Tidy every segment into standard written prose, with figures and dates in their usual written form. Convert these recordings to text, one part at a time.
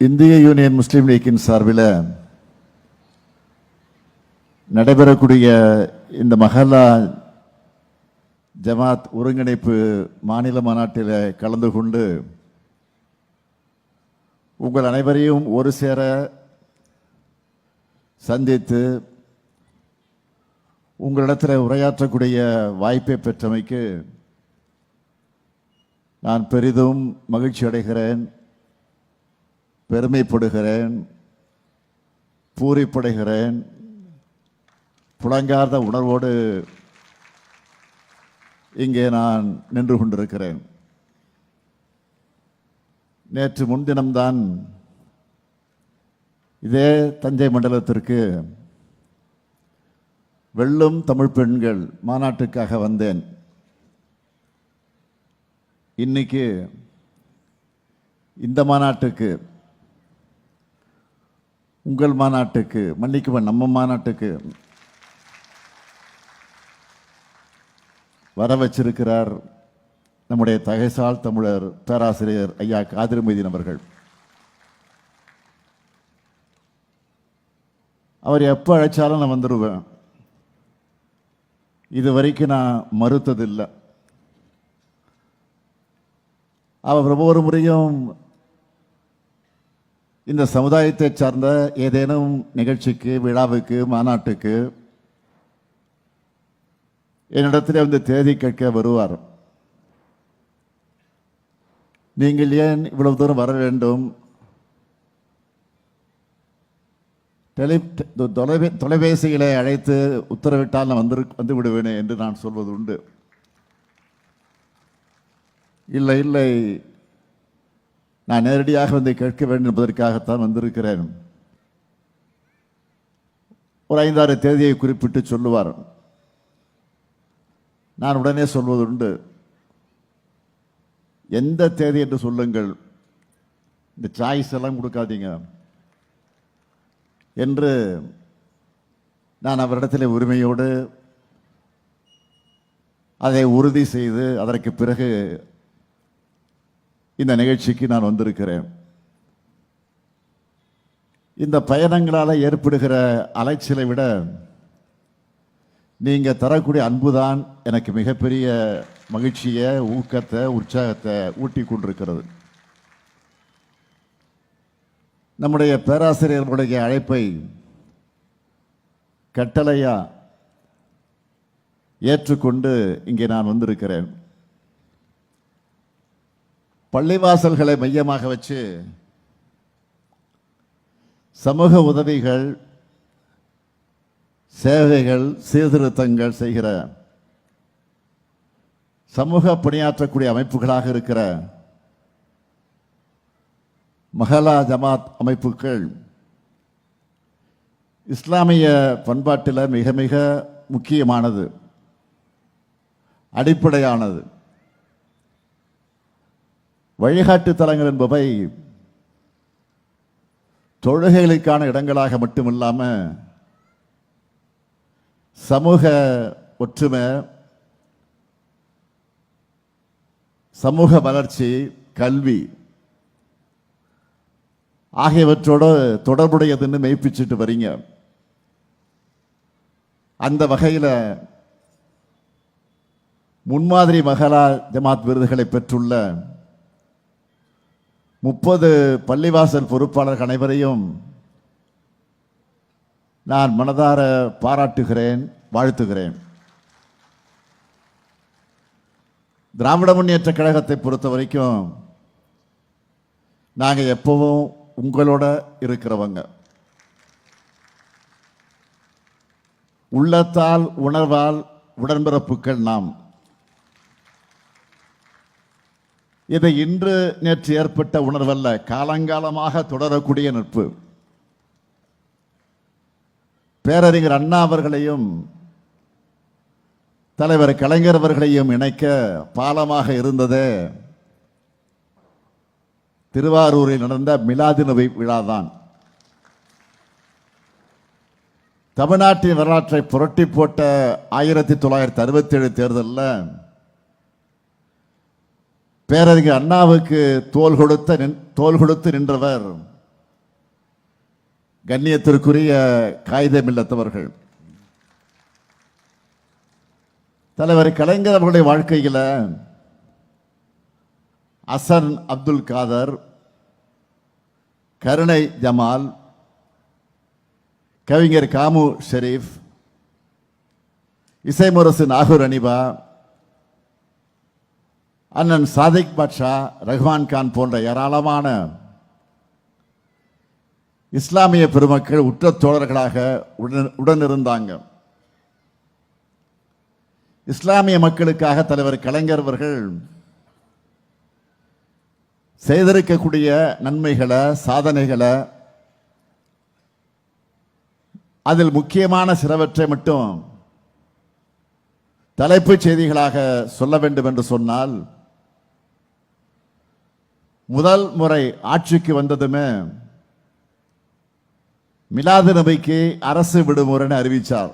இந்திய யூனியன் முஸ்லீம் லீக்கின் சார்பில் நடைபெறக்கூடிய இந்த மஹல்லா ஜமாத் ஒருங்கிணைப்பு மாநில மாநாட்டில் கலந்து கொண்டு உங்கள் அனைவரையும் ஒரு சேர சந்தித்து உங்களிடத்தில் உரையாற்றக்கூடிய வாய்ப்பை பெற்றமைக்கு நான் பெரிதும் மகிழ்ச்சி அடைகிறேன், பெருமைப்படுகிறேன், பூரிப்படைகிறேன். புலங்கார்ந்த உணர்வோடு இங்கே நான் நின்று கொண்டிருக்கிறேன். நேற்று முன்தினம்தான் இதே தஞ்சை மண்டலத்திற்கு வெல்லும் தமிழ் பெண்கள் மாநாட்டுக்காக வந்தேன். இன்னைக்கு இந்த மாநாட்டுக்கு, உங்கள் மாநாட்டுக்கு, மன்னிக்குவன் நம்ம மாநாட்டுக்கு வர வச்சிருக்கிறார் நம்முடைய தகைசால் தமிழர் பேராசிரியர் ஐயா காதிர் மொய்தீன் அவர்கள். அவர் எப்போ அழைச்சாலும் நான் வந்துடுவேன். இது வரைக்கும் நான் மறுத்ததில்லை. அவர் ஒவ்வொரு முறையும் இந்த சமுதாயத்தை சார்ந்த ஏதேனும் நிகழ்ச்சிக்கு, விழாவுக்கு, மாநாட்டுக்கு என்னிடத்தில் வந்து தேதி கேட்க வருவார். நீங்கள் ஏன் இவ்வளவு தூரம் வர வேண்டும், தொலைபேசிகளை அழைத்து உத்தரவிட்டால் நான் வந்து விடுவேனே என்று நான் சொல்வது உண்டு. இல்லை இல்லை, நான் நேரடியாக வந்து கேட்க வேண்டும் என்பதற்காகத்தான் வந்திருக்கிறேன். ஒரு 5-6 தேதியை குறிப்பிட்டு சொல்லுவார். நான் உடனே சொல்வது உண்டு, எந்த தேதி என்று சொல்லுங்கள், இந்த சாய்ஸ் எல்லாம் கொடுக்காதீங்க என்று நான் அவரிடத்தில் உரிமையோடு அதை உறுதி செய்து அதற்கு பிறகு இந்த நிகழ்ச்சிக்கு நான் வந்திருக்கிறேன். இந்த பயணங்களால் ஏற்படுகிற அலைச்சலை விட நீங்க தரக்கூடிய அன்புதான் எனக்கு மிகப்பெரிய மகிழ்ச்சியை, ஊக்கத்தை, உற்சாகத்தை ஊட்டி கொண்டிருக்கிறது. நம்முடைய பேராசிரியர்களுடைய அழைப்பை கட்டளையா ஏற்றுக்கொண்டு இங்கே நான் வந்திருக்கிறேன். பள்ளிவாசல்களை மையமாக வச்சு சமூக உதவிகள், சேவைகள், சீர்திருத்தங்கள் செய்கிற சமூக பணியாற்றக்கூடிய அமைப்புகளாக இருக்கிற மஹல்லா ஜமாத் அமைப்புகள் இஸ்லாமிய பண்பாட்டில் மிக மிக முக்கியமானது, அடிப்படையானது. வழிகாட்டு தலங்கள் என்பவை தொழுகைகளுக்கான இடங்களாக மட்டுமில்லாமல் சமூக ஒற்றுமை, சமூக வளர்ச்சி, கல்வி ஆகியவற்றோடு தொடர்புடையதுன்னு மெய்ப்பிச்சுட்டு வரீங்க. அந்த வகையில் முன்மாதிரி மஹல்லா ஜமாத் விருதுகளை பெற்றுள்ள 30 பள்ளிவாசல் பொறுப்பாளர்கள் அனைவரையும் நான் மனதார பாராட்டுகிறேன், வாழ்த்துகிறேன். திராவிட முன்னேற்ற கழகத்தை பொறுத்த வரைக்கும் நாங்கள் எப்பவும் உங்களோட இருக்கிறவங்க. உள்ளத்தால் உணர்வால் உடன்பிறப்புகள் நாம். இதை இன்று நேற்று ஏற்பட்ட உணர்வல்ல, காலங்காலமாக தொடரக்கூடிய நட்பு. பேரறிஞர் அண்ணா அவர்களையும் தலைவர் கலைஞர் அவர்களையும் இணைக்க பாலமாக இருந்ததே திருவாரூரில் நடந்த மிலாது நபி விழாதான். தமிழ்நாட்டின் வரலாற்றை புரட்டி போட்ட 1967 தேர்தலில் பேரறிஞர் அண்ணாவுக்கு தோள் கொடுத்து நின்றவர் கண்ணியத்திற்குரிய காயிதே மில்லத்தவர்கள், தலைவர் கலைஞர் அவர்களுடைய வாழ்க்கையில் அசன் அப்துல் காதர், கருணை ஜமால், கவிஞர் காமு ஷெரீப், இசைமுரசு நாகூர் அனிபா, அண்ணன் சாதிக் பாட்ஷா, ரஹ்மான் கான் போன்ற ஏராளமான இஸ்லாமிய பெருமக்கள் உற்ற தோழர்களாக உடனிருந்தாங்க. இஸ்லாமிய மக்களுக்காக தலைவர் கலைஞர் அவர்கள் செய்திருக்கக்கூடிய நன்மைகளை, சாதனைகளை, அதில் முக்கியமான சிலவற்றை மட்டும் தலைப்புச் செய்திகளாக சொல்ல வேண்டும் என்று சொன்னால், முதல் முறை ஆட்சிக்கு வந்ததுமே மிலாது நபிக்கு அரசு விடுமுறைன்னு அறிவித்தார்.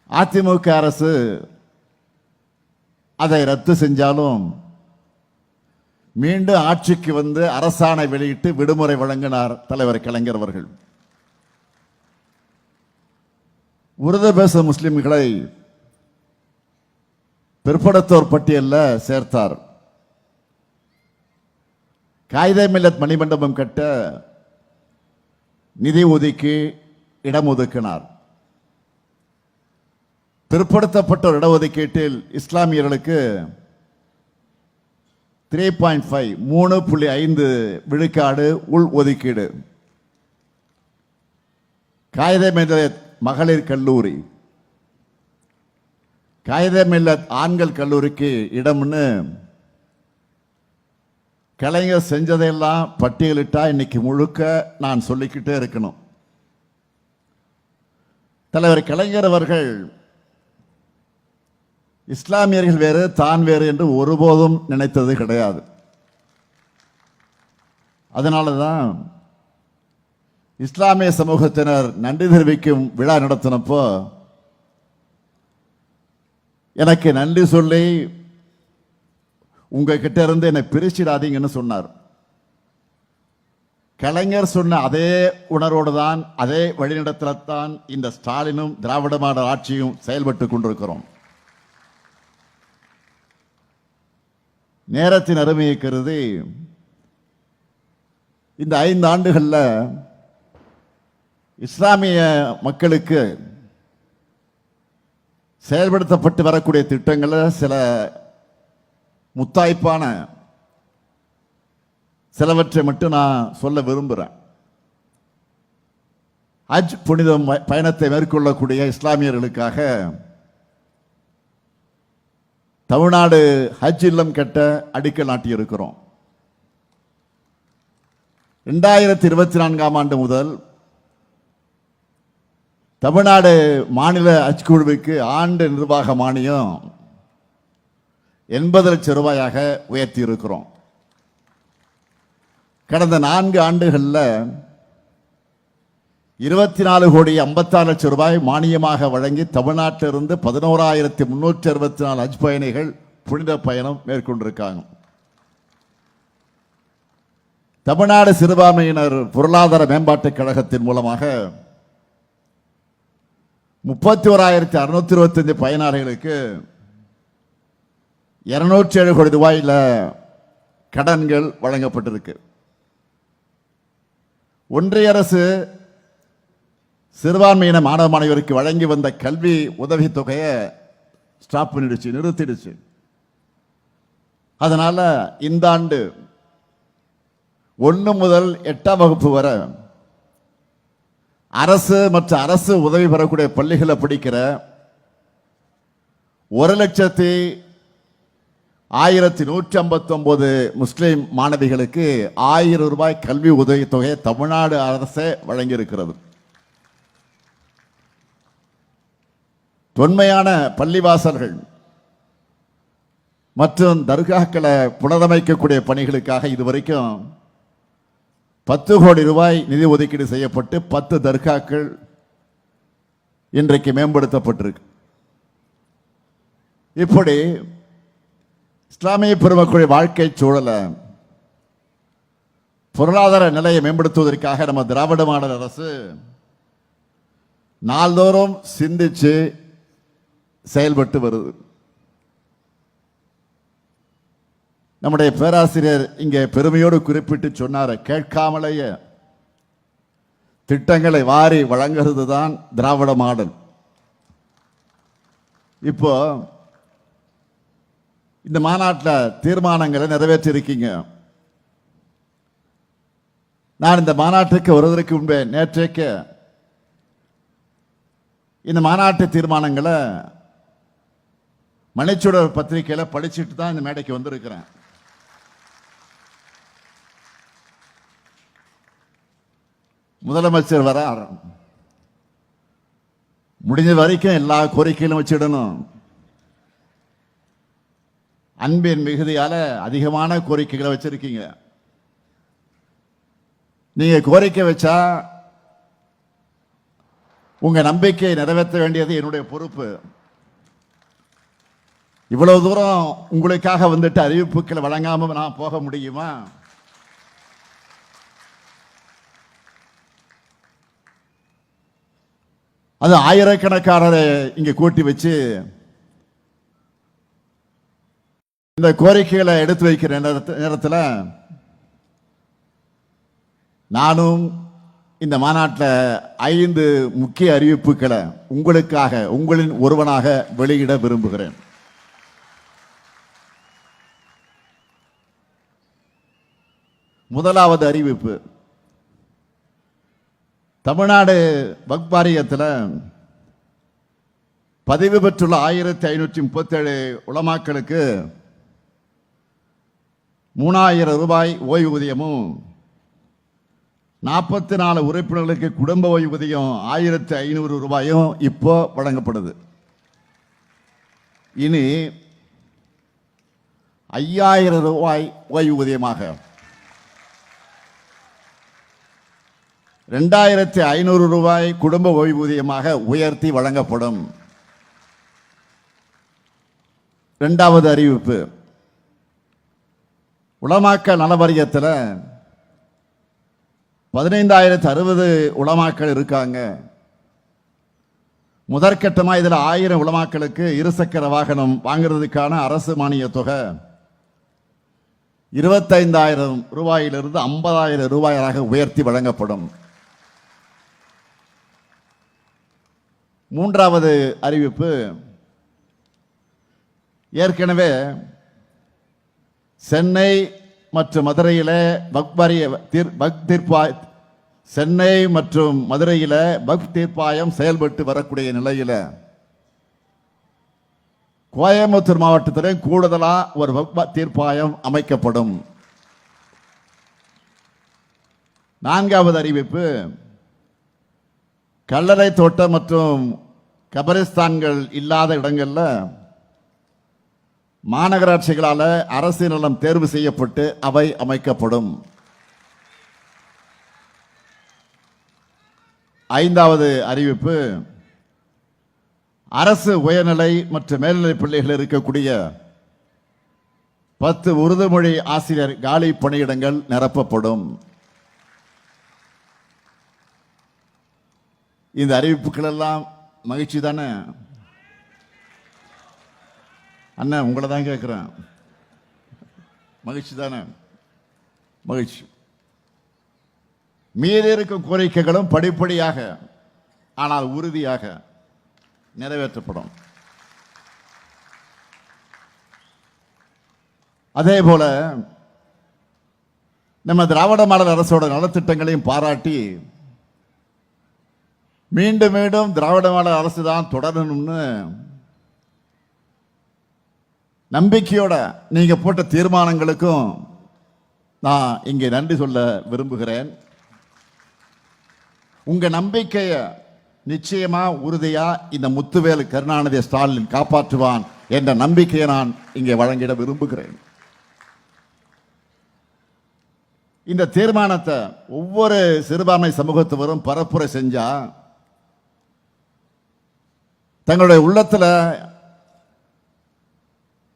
அதிமுக அரசு அதை ரத்து செஞ்சாலும் மீண்டும் ஆட்சிக்கு வந்து அரசாணை வெளியிட்டு விடுமுறை வழங்கினார் தலைவர் கலைஞர் அவர்கள். உருது பேசும் முஸ்லிம்களை பிற்படுத்தோர் பட்டியலில் சேர்த்தார். காயிதே மில்லத் மணிமண்டபம் கட்ட நிதி ஒதுக்கி இடம் ஒதுக்கினார். பிற்படுத்தப்பட்ட இடஒதுக்கீட்டில் இஸ்லாமியர்களுக்கு 3.5 3.5 விழுக்காடு உள் ஒதுக்கீடு. காயிதே மில்லத் மகளிர் கல்லூரி, காயிதே மில்லத் ஆண்கள் கல்லூரிக்கு இடம்னு கலைஞர் செஞ்சதையெல்லாம் பட்டியலிட்டா இன்னைக்கு முழுக்க நான் சொல்லிக்கிட்டே இருக்கணும். தலைவர் கலைஞர் அவர்கள் இஸ்லாமியர்கள் வேறு, தான் வேறு என்று ஒருபோதும் நினைத்தது கிடையாது. அதனால தான் இஸ்லாமிய சமூகத்தினர் நன்றி தெரிவிக்கும் விழா நடத்தினப்போ எனக்கு நன்றி சொல்லி உங்ககிட்ட இருந்து என்னை பிரிச்சிடாதீங்கன்னு சொன்னார். கலைஞர் சொன்ன அதே உணர்வோடு தான், அதே வழிநடத்தத்தான் இந்த ஸ்டாலினும் திராவிட மாடல் ஆட்சியும் செயல்பட்டு கொண்டிருக்கிறோம். நேரத்தின் அருமையை கருதி இந்த 5 ஆண்டுகளில் இஸ்லாமிய மக்களுக்கு செயல்படுத்தப்பட்டு வரக்கூடிய திட்டங்களில் சில முத்தாய்ப்பான சிலவற்றை மட்டும் நான் சொல்ல விரும்புகிறேன். ஹஜ் புனித பயணத்தை மேற்கொள்ளக்கூடிய இஸ்லாமியர்களுக்காக தமிழ்நாடு ஹஜ் இல்லம் கட்ட அடிக்கல் நாட்டியிருக்கிறோம். 2024ஆம் ஆண்டு முதல் தமிழ்நாடு மாநில ஹஜ் குழுவுக்கு ஆண்டு நிர்வாக மானியம் 80 லட்சம் ரூபாயாக உயர்த்தி இருக்கிறோம். கடந்த 4 ஆண்டுகளில் 24 கோடி 56 லட்சம் ரூபாய் மானியமாக வழங்கி தமிழ்நாட்டிலிருந்து 11,364 ஹஜ் பயணிகள் புனித பயணம் மேற்கொண்டிருக்காங்க. தமிழ்நாடு சிறுபான்மையினர் பொருளாதார மேம்பாட்டுக் கழகத்தின் மூலமாக 31,625 பயனாளிகளுக்கு 207 கோடி ரூபாயில் கடன்கள் வழங்கப்பட்டிருக்கு. ஒன்றிய அரசு சிறுபான்மையின மாணவ மாணவியருக்கு வழங்கி வந்த கல்வி உதவித்தொகையை ஸ்டாப் பண்ணிடுச்சு, நிறுத்திடுச்சு. அதனால இந்த ஆண்டு 1 முதல் 8ஆம் வகுப்பு வரை அரசு மற்றும் அரசு உதவி பெறக்கூடிய பள்ளிகளை படிக்கிற 1,01,159 முஸ்லிம் மாணவிகளுக்கு 1000 ரூபாய் கல்வி உதவித்தொகையை தமிழ்நாடு அரசே வழங்கியிருக்கிறது. தொன்மையான பள்ளிவாசல்கள் மற்றும் தர்காக்களை புனரமைக்கக்கூடிய பணிகளுக்காக இதுவரைக்கும் 10 கோடி ரூபாய் நிதி ஒதுக்கீடு செய்யப்பட்டு 10 தர்காக்கள் இன்றைக்கு மேம்படுத்தப்பட்டிருக்கு. இப்படி இஸ்லாமிய பெருமக்களுடைய வாழ்க்கை சூழலை பொருளாதார நிலையை மேம்படுத்துவதற்காக நம்ம திராவிட மாடல் அரசு நாள்தோறும் சிந்திச்சு செயல்பட்டு வருது. நம்முடைய பேராசிரியர் இங்கே பெருமையோடு குறிப்பிட்டு சொன்னார், கேட்காமலேயே திட்டங்களை வாரி வழங்குறது தான் திராவிட மாடல். இப்போ இந்த மாநாட்டில் தீர்மானங்களை நிறைவேற்றிருக்கீங்க. நான் இந்த மாநாட்டுக்கு வருவதற்கு முன்பே நேற்றைக்கு இந்த மாநாட்டு தீர்மானங்களை மணிச்சுடர் பத்திரிகையில் படிச்சுட்டு தான் இந்த மேடைக்கு வந்திருக்கிறேன். முதலமைச்சர் வரார், முடிஞ்ச வரைக்கும் எல்லா கோரிக்கையிலும் வச்சிடணும். அன்பின் மிகுதியால அதிகமான கோரிக்கைகளை வச்சிருக்கீங்க. நீங்க கோரிக்கை வச்சா உங்க நம்பிக்கையை நிறைவேற்ற வேண்டியது என்னுடைய பொறுப்பு. இவ்வளவு தூரம் உங்களுக்காக வந்துட்டு அறிவிப்புகளை வழங்காம நான் போக முடியுமா? அது ஆயிரக்கணக்கானரை இங்க கூட்டி வச்சு இந்த கோரிக்கைகளை எடுத்து வைக்கிற நேரத்தில் நானும் இந்த மாநாட்டில் 5 முக்கிய அறிவிப்புகளை உங்களுக்காக, உங்களின் ஒருவனாக வெளியிட விரும்புகிறேன். முதலாவது அறிவிப்பு, தமிழ்நாடு வக்ஃப் வாரியத்தில் பதிவு பெற்றுள்ள 1537 உலமாக்களுக்கு 3000 ரூபாய் ஓய்வூதியமும் 44 உறுப்பினர்களுக்கு குடும்ப ஓய்வூதியம் 1500 ரூபாயும் இப்போ வழங்கப்படுது. இனி 5000 ரூபாய் ஓய்வூதியமாக 2500 ரூபாய் குடும்ப ஓய்வூதியமாக உயர்த்தி வழங்கப்படும். இரண்டாவது அறிவிப்பு, உலமாக்கள் நல வாரியத்தில் 15060 உலமாக்கள் இருக்காங்க. முதற்கட்டமாக இதில் 1000 உலமாக்களுக்கு இருசக்கர வாகனம் வாங்குறதுக்கான அரசு மானிய தொகை 25,000 ரூபாயிலிருந்து 50,000 ரூபாயாக உயர்த்தி வழங்கப்படும். மூன்றாவது அறிவிப்பு, ஏற்கனவே சென்னை மற்றும் மதுரையில் சென்னை மற்றும் மதுரையில் வக்ஃப் தீர்ப்பாயம் செயல்பட்டு வரக்கூடிய நிலையில் கோயம்புத்தூர் மாவட்டத்தில் கூடுதலாக ஒரு வக்ஃப் தீர்ப்பாயம் அமைக்கப்படும். நான்காவது அறிவிப்பு, கல்லறை தோட்டம் மற்றும் கபரிஸ்தான்கள் இல்லாத இடங்களில் மாநகராட்சிகளால் அரசு நிலம் தேர்வு செய்யப்பட்டு அவை அமைக்கப்படும். ஐந்தாவது அறிவிப்பு, அரசு உயர்நிலை மற்றும் மேல்நிலை பள்ளிகள் இருக்கக்கூடிய 10 உருது மொழி ஆசிரியர் காலி பணியிடங்கள் நிரப்பப்படும். இந்த அறிவிப்புகள் எல்லாம் மகிழ்ச்சி தானே? அண்ணன் உங்களை தான் கேட்கிறேன், மகிழ்ச்சி தானே? மகிழ்ச்சி. மீதி இருக்கும் கோரிக்கைகளும் படிப்படியாக ஆனால் உறுதியாக நிறைவேற்றப்படும். அதே போல நம்ம திராவிட மாடல் அரசோட நலத்திட்டங்களையும் பாராட்டி மீண்டும் மீண்டும் திராவிட மாடல் அரசு தான் தொடரணும்னு நம்பிக்கையோட நீங்க போட்ட தீர்மானங்களுக்கும் நான் இங்கே நன்றி சொல்ல விரும்புகிறேன். உங்க நம்பிக்கையை நிச்சயமா உறுதியா இந்த முத்துவேல் கருணாநிதி ஸ்டாலின் காப்பாற்றுவான் என்ற நம்பிக்கையை நான் இங்கே வழங்கிட விரும்புகிறேன். இந்த தீர்மானத்தை ஒவ்வொரு சிறுபான்மை சமூகத்தவரும் பரப்புரை செஞ்சா தங்களுடைய உள்ளத்துல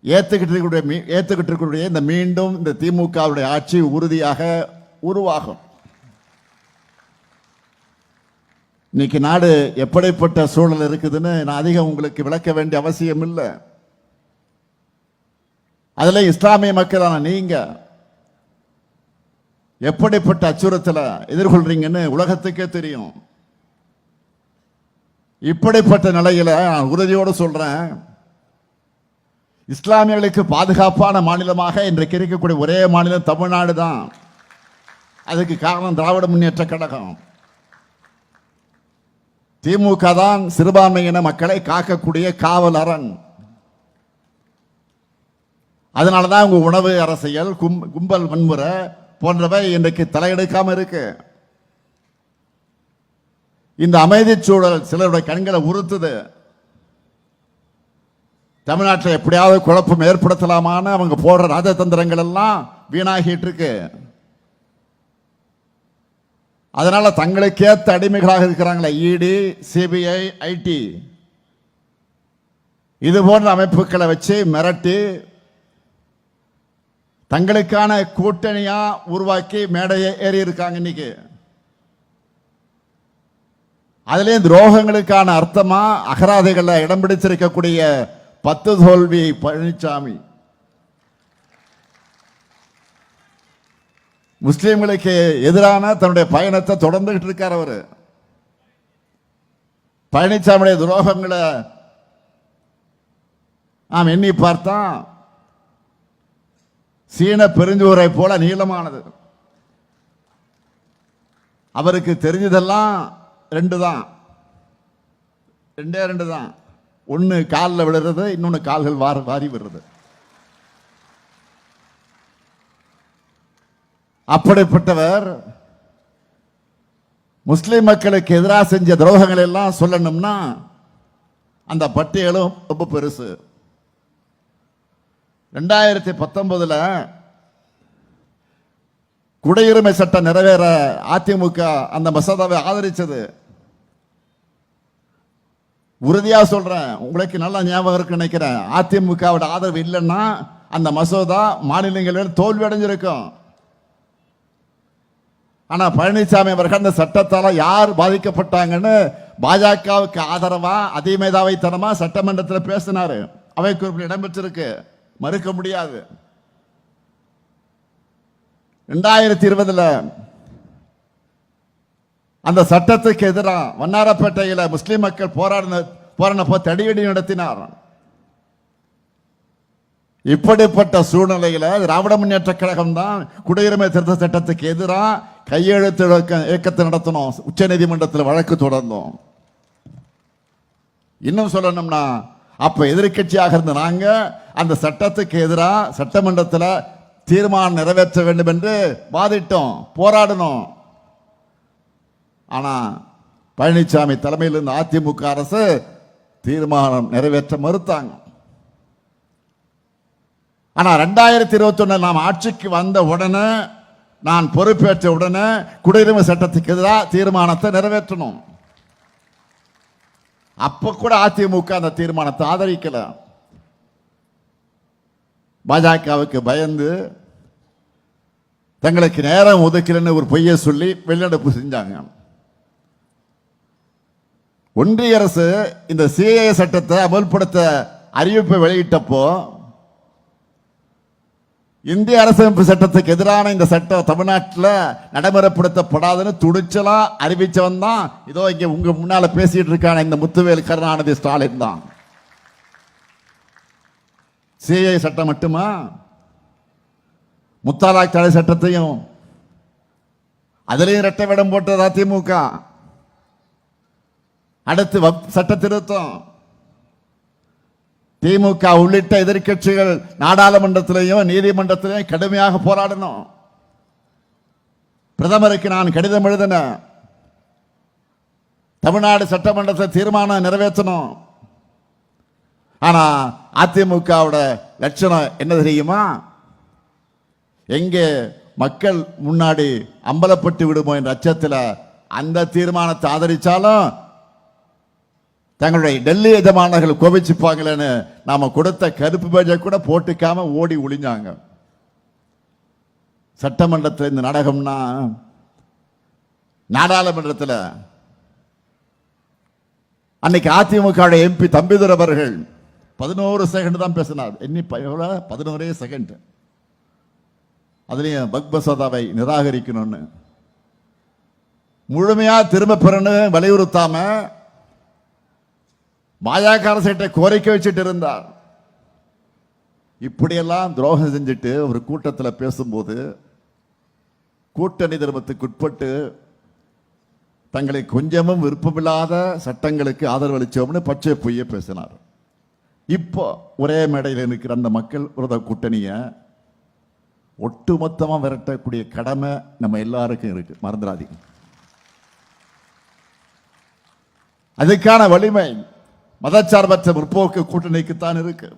ஏற்றுக்கிட்டு இருக்கக்கூடிய இந்த மீண்டும் இந்த திமுகவுடைய ஆட்சி உறுதியாக உருவாகும். இன்னைக்கு நாடு எப்படிப்பட்ட சூழல் இருக்குதுன்னு நான் அதிகம் உங்களுக்கு விளக்க வேண்டிய அவசியம் இல்லை. அதுல இஸ்லாமிய மக்களான நீங்க எப்படிப்பட்ட அச்சுறுத்தலை எதிர்கொள்றீங்கன்னு உலகத்துக்கே தெரியும். இப்படிப்பட்ட நிலையில நான் உறுதியோடு சொல்றேன், இஸ்லாமியர்களுக்கு பாதுகாப்பான மாநிலமாக இன்றைக்கு இருக்கக்கூடிய ஒரே மாநிலம் தமிழ்நாடு தான். அதுக்கு காரணம் திராவிட முன்னேற்ற கழகம். திமுக தான் சிறுபான்மையின மக்களை காக்கக்கூடிய காவல் அரண். அதனாலதான் உங்க உணவு அரசியல், கும்பல் வன்முறை போன்றவை இன்றைக்கு தலையெடுக்காம இருக்கு. இந்த அமைதி சூழல் சிலருடைய கண்களை உறுத்துது. தமிழ்நாட்டில் எப்படியாவது குழப்பம் ஏற்படுத்தலாமான்னு அவங்க போடுற ராஜதந்திரங்கள் எல்லாம் வீணாகிட்டு இருக்கு. அதனால தங்களுக்கேற்ற அடிமைகளாக இருக்கிறாங்களே இடி, சிபிஐ, ஐடி இது போன்ற அமைப்புகளை வச்சு மிரட்டி தங்களுக்கான கூட்டணியா உருவாக்கி மேடையை ஏறி இருக்காங்க. இன்னைக்கு அதுலயும் துரோகங்களுக்கான அர்த்தமா அகராதைகள்ல இடம் பிடிச்சிருக்கக்கூடிய 10 தோல்வி பழனிசாமி முஸ்லிம்களுக்கு எதிரான தன்னுடைய பயணத்தை தொடர்ந்துகிட்டு இருக்கார். அவரு பழனிசாமியுடைய துரோகங்களை நாம் எண்ணி பார்த்தா சீன பெருஞ்சோரை போல நீளமானது. அவருக்கு தெரிஞ்சதெல்லாம் ரெண்டே ரெண்டு தான். ஒன்னு காலில் விழுறது, இன்னொன்னு கால்கள் வாரி விடுறது. அப்படிப்பட்டவர் முஸ்லிம் மக்களுக்கு எதிராக செஞ்ச துரோகங்கள் எல்லாம் சொல்லணும்னா அந்த பட்டியலும் ரொம்ப பெருசு. 2019 குடியுரிமை சட்டம் நிறைவேற அதிமுக அந்த மசோதாவை ஆதரிச்சது. உறுதியா சொல்றேன், உங்களுக்கு நல்லா ஞாபகம் இருக்கு நினைக்கிறேன், அதிமுகவோட ஆதரவு இல்லைன்னா அந்த மசோதா மாநிலங்களில் தோல்வி அடைஞ்சிருக்கும். ஆனா பழனிசாமி அவர்கள் அந்த சட்டத்தால யார் பாதிக்கப்பட்டாங்கன்னு பாஜகவுக்கு ஆதரவா அதிமேதாவைத்தனமா சட்டமன்றத்தில் பேசினாரு. அவை குறிப்பில் இடம்பெற்றிருக்கு, மறுக்க முடியாது. 2020 அந்த சட்டத்துக்கு எதிராக வண்ணாரப்பேட்டையில் முஸ்லிம் மக்கள் போராடினப்போ தடியடி நடத்தினார். இப்படிப்பட்ட சூழ்நிலையில் திராவிட முன்னேற்ற கழகம் தான் குடியுரிமை திருத்த சட்டத்துக்கு எதிராக கையெழுத்து இயக்கத்தை நடத்தணும். உச்ச நீதிமன்றத்தில் வழக்கு தொடர்ந்தோம். இன்னும் சொல்லணும்னா அப்ப எதிர்கட்சியாக இருந்த நாங்க அந்த சட்டத்துக்கு எதிராக சட்டமன்றத்தில் தீர்மானம் நிறைவேற்ற வேண்டும் என்று வாதிட்டோம், போராடணும். ஆனா பழனிசாமி தலைமையில் இருந்த அதிமுக அரசு தீர்மானம் நிறைவேற்ற மறுத்தாங்க. ஆனா 2021 நாம் ஆட்சிக்கு வந்த உடனே, நான் பொறுப்பேற்ற உடனே குடியுரிமை சட்டத்துக்கு எதிராக தீர்மானத்தை நிறைவேற்றணும். அப்ப கூட அதிமுக அந்த தீர்மானத்தை ஆதரிக்கல. பாஜகவுக்கு பயந்து தங்களுக்கு நேரம் ஒதுக்கலன்னு ஒரு பொய்யை சொல்லி வெளிநடப்பு செஞ்சாங்க. ஒன்றிய அரசு இந்த சிஏஏ சட்டத்தை அமல்படுத்த அறிவிப்பை வெளியிட்டப்போ இந்திய அரசமைப்பு சட்டத்துக்கு எதிரான இந்த சட்டம் தமிழ்நாட்டில் நடைமுறைப்படுத்தப்படாதுன்னு துணிச்சலா அறிவிச்சவன் தான் இதோ இங்க உங்க முன்னால பேசிட்டு இருக்கான இந்த முத்துவேல் கருணாநிதி ஸ்டாலின் தான். சிஏஏ சட்டம் மட்டுமா, முத்தாலாக் தடை சட்டத்தையும் அதிலையும் இரட்டை வேடம் போட்டது அதிமுக. அடுத்து சட்ட திருத்தம், திமுக உள்ளிட்ட எதிர்கட்சிகள் நாடாளுமன்றத்திலையும் நீதிமன்றத்திலையும் கடுமையாக போராடணும். பிரதமருக்கு நான் கடிதம் எழுதின, தமிழ்நாடு சட்டமன்றத்தில் தீர்மானம் நிறைவேற்றணும். ஆனா அதிமுகவோட லட்சணம் என்ன தெரியுமா? எங்கே மக்கள் முன்னாடி அம்பலப்பட்டு விடுமோ என்ற அச்சத்தில் அந்த தீர்மானத்தை ஆதரிச்சாலும் தங்களுடைய டெல்லி எஜமானர்கள் கோபிச்சுப்பாங்களேன்னு நாம கொடுத்த கருப்பு பேஜை கூட போட்டுக்காம ஓடி ஒளிஞ்சாங்க. சட்டமன்றத்தில் இந்த நாடகம்னா நாடாளுமன்றத்தில் அன்னைக்கு அதிமுக எம்பி தம்பிதுரை அவர்கள் 11 செகண்ட் தான் பேசினார். 11 செகண்ட். அதுலயும் பக் மசோதாவை நிராகரிக்கணும்னு முழுமையா திரும்ப பெறணும் வலியுறுத்தாம பாஜக அரசை கோரிக்கை வச்சுட்டு இருந்தார். இப்படியெல்லாம் துரோகம் செஞ்சுட்டு ஒரு கூட்டத்தில் பேசும்போது கூட்டணி தர்மத்துக்கு உட்பட்டு தங்களை கொஞ்சமும் விருப்பமில்லாத சட்டங்களுக்கு ஆதரவு அளிச்சோம்னு பச்சை பொய்ய பேசினார். இப்போ ஒரே மேடையில் இருக்கிற அந்த மக்கள் விரோத கூட்டணியை ஒட்டுமொத்தமாக விரட்டக்கூடிய கடமை நம்ம எல்லாருக்கும் இருக்கு, மறந்துடாதீங்க. அதுக்கான வலிமை மதச்சார்பற்ற முற்போக்கு கூட்டணிக்குத்தான் இருக்கு.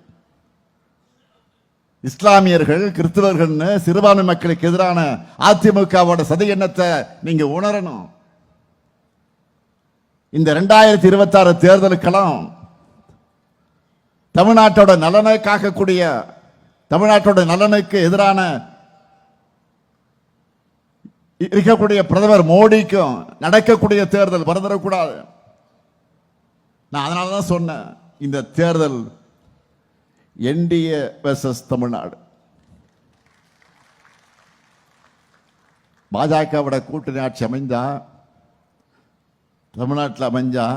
இஸ்லாமியர்கள் கிறிஸ்தவர்கள் சிறுபான்மை மக்களுக்கு எதிரான அதிமுகவோட சதி எண்ணத்தை நீங்க உணரணும். இந்த 2026 தேர்தலுக்கெல்லாம் தமிழ்நாட்டோட நலனை காக்கக்கூடிய, தமிழ்நாட்டோட நலனுக்கு எதிரான இருக்கக்கூடிய பிரதமர் மோடிக்கும் நடக்கக்கூடிய தேர்தல் மறந்துடக்கூடாது. நான் அதனாலதான் சொன்னேன், இந்த தேர்தல் என்டிஏ வெர்சஸ் தமிழ்நாடு. பாஜகவோட கூட்டணி ஆட்சி அமைஞ்சா, தமிழ்நாட்டில் அமைஞ்சா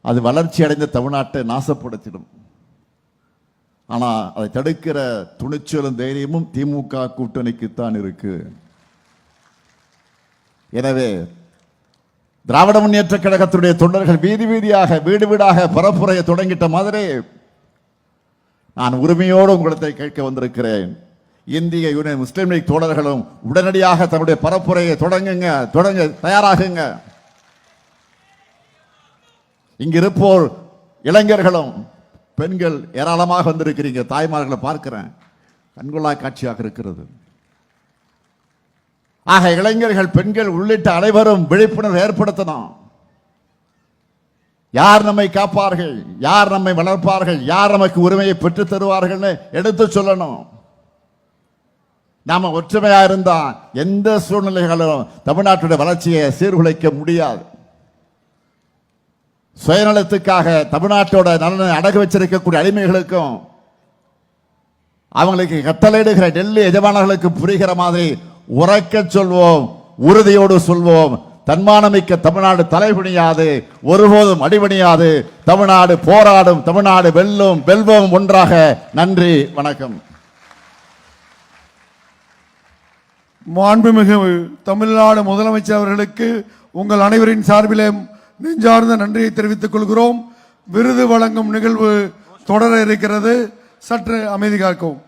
அது வளர்ச்சி அடைந்த தமிழ்நாட்டை நாசப்படுத்திடும். ஆனா அதை தடுக்கிற துணிச்சலும் தைரியமும் திமுக கூட்டணிக்குத்தான் இருக்கு. எனவே திராவிட முன்னேற்ற கழகத்துடைய தொண்டர்கள் வீதி வீதியாக வீடு வீடாக பரப்புரையை தொடங்கிட்ட மாதிரி நான் உரிமையோடு உங்களிடத்தை கேட்க வந்திருக்கிறேன். இந்திய யூனியன் முஸ்லீம் லீக் தோழர்களும் உடனடியாக தன்னுடைய பரப்புரையை தொடங்க தயாராகுங்க. இங்க இருப்போர் இளைஞர்களும் பெண்கள் ஏராளமாக வந்திருக்கிறீங்க. தாய்மார்களை பார்க்கிறேன், கண்கொள்ளா காட்சியாக இருக்கிறது. ஆக இளைஞர்கள், பெண்கள் உள்ளிட்ட அனைவரும் விழிப்புணர்வு ஏற்படுத்தணும். யார் நம்மை காப்பார்கள், யார் நம்மை வளர்ப்பார்கள், யார் நமக்கு உரிமையை பெற்றுத் தருவார்கள் எடுத்து சொல்லணும். நாம ஒற்றுமையா இருந்தா எந்த சூழ்நிலைகளும் தமிழ்நாட்டுடைய வளர்ச்சியை சீர்குலைக்க முடியாது. சுயநலத்துக்காக தமிழ்நாட்டோட நலனை அடகு வச்சிருக்கக்கூடிய அடிமைகளுக்கும் அவங்களுக்கு கட்டளையிடுகிற டெல்லி எஜமானர்களுக்கு புரிகிற மாதிரி உரைக்க சொல்வோம், உறுதியோடு சொல்வோம். தன்மானமிக்க தமிழ்நாடு தலைபணியாது, ஒருபோதும் அடிபணியாது. தமிழ்நாடு போராடும், தமிழ்நாடு வெல்லும், வெல்வோம் ஒன்றாக. நன்றி, வணக்கம். மாண்புமிகு தமிழ்நாடு முதலமைச்சர் அவர்களுக்கு உங்கள் அனைவரின் சார்பிலே நெஞ்சார்ந்த நன்றியை தெரிவித்துக் கொள்கிறோம். விருது வழங்கும் நிகழ்வு தொடர இருக்கிறது. சற்று அமைதி காக்கவும்.